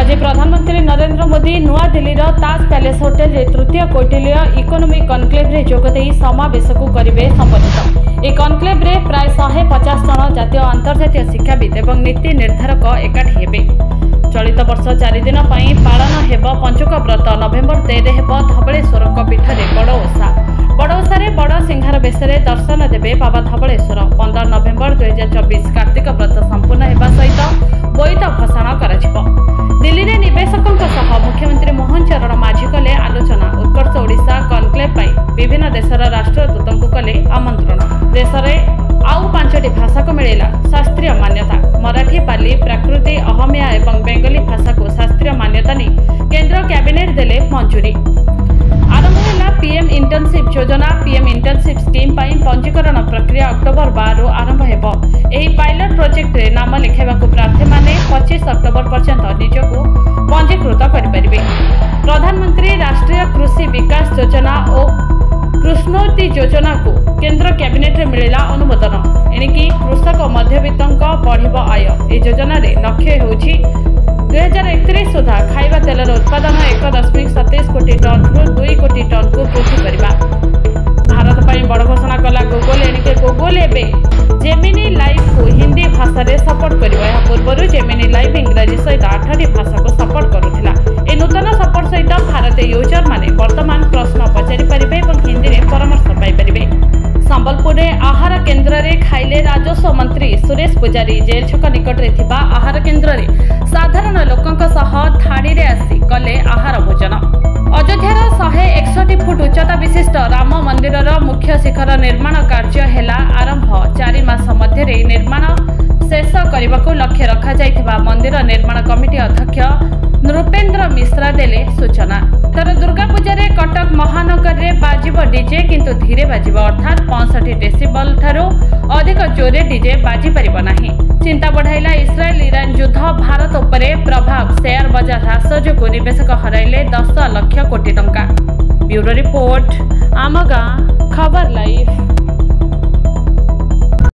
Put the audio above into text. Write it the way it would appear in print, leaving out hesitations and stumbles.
आज प्रधानमंत्री नरेंद्र मोदी नुआ दिल्लीर ताज पैलेस होटेल तृतीय कौटिल्य इकोनॉमिक कनक्लेव रे जोगदे समावेश को करेंगे संबोधित। यह कनक्लेव रे प्राय 150 जन जातीय अंतर्जातीय शिक्षाविद और नीति निर्धारक एकाठी हेबे। चलित वर्ष 4 दिन पालन हेब पंचुक व्रत। नवेम्बर 13 हेब धवलेश्वर पीठ में बड़ ओषा। बड़ ओषारे बड़ सिंहार बेश दर्शन देवे बाबा धवलेश्वर। 15 नवेम्बर 2024 कार्तिक व्रत संपूर्ण होगा सहित बोईत भसाण कर दिल्ली में निवेशकों मुख्यमंत्री मोहन चरण माझी कले आलोचना। उत्कर्ष ओडिशा कनक्लेव विभिन्न देशर राष्ट्रदूतों को कले आमंत्रण। देश में आउ 5टी भाषा को मिलेला शास्त्रीय मान्यता। मराठी, पाली, प्राकृति, अहमिया और बेंगली भाषा को शास्त्रीय मान्यता नहीं केंद्र कैबिनेट देले मंजूरी। आरंभ है पीएम इंटर्नशिप योजना। पीएम इंटर्नशिप स्कीम पंजीकरण प्रक्रिया अक्टोबर 12 आरंभ हेबो। एही पायलट प्रोजेक्ट रे नाम लिखाइबाकू प्रार्थी माने 25 अक्टोबर पर्यंत निजको पंजीकृत करिपारिबे। प्रधानमंत्री राष्ट्रीय कृषि विकास योजना और कृष्णोत्ति योजना को केंद्र कैबिनेट रे मिलेला अनुमोदन। एणिकी कृषक मध्यवित्तक बढ़िब आय। ए योजना रे लक्ष्य होछि 2031 सुधा खाइबा तेलर उत्पादन 1.27 कोटी टन रु 2 कोटी टन को वृद्धि करबा। भारत पर बड़ घोषणा कला गूगल। एणिके गूगल एवं जेमिनी लाइव को हिंदी भाषा रे सपोर्ट करिबा। या पूर्व जेमिनी लाइव इंग्रजी सहित 8टी भाषा को सपोर्ट करुथिला। ए नूतन सपोर्ट सहित भारतीय यूजर माने वर्तमान प्रश्न पचारि परिबे और हिंदी रे परामर्श पाई परिबे। संबलपुर में आहार केन्द्र रे खाइले राजस्व मंत्री सुरेश पुजारी। जेल छक निकट रे थिबा आहार केन्द्र रे साधारण लोकंक सह थाड़ी रे आसी कले आहार भोजन। अयोध्यार 161 फुट उच्चता विशिष्ट राम मंदिरर मुख्य शिखर निर्माण कार्य हेला आरंभ। 4 मास मध्य निर्माण शेष करने को लक्ष्य रखा जाइथिबा मंदिर निर्माण कमिटी अध्यक्ष नृपेंद्र मिश्रा देले सूचना। तर दुर्गा पूजा रे कटक महानगर रे बाजिब डीजे किंतु धीरे बाजिब। अर्थात 65 डेसिबल ठारो अधिक जोरे डीजे बाजी परिबो नाही। चिंता बढ़ाइला इस्राएल ईरान युद्ध। भारत उपरे प्रभाव। शेयर बाजार ह्रास जो निवेशक हराइले 10 लाख कोटी टंका। ब्यूरो रिपोर्ट आम गाँ खबर लाइव।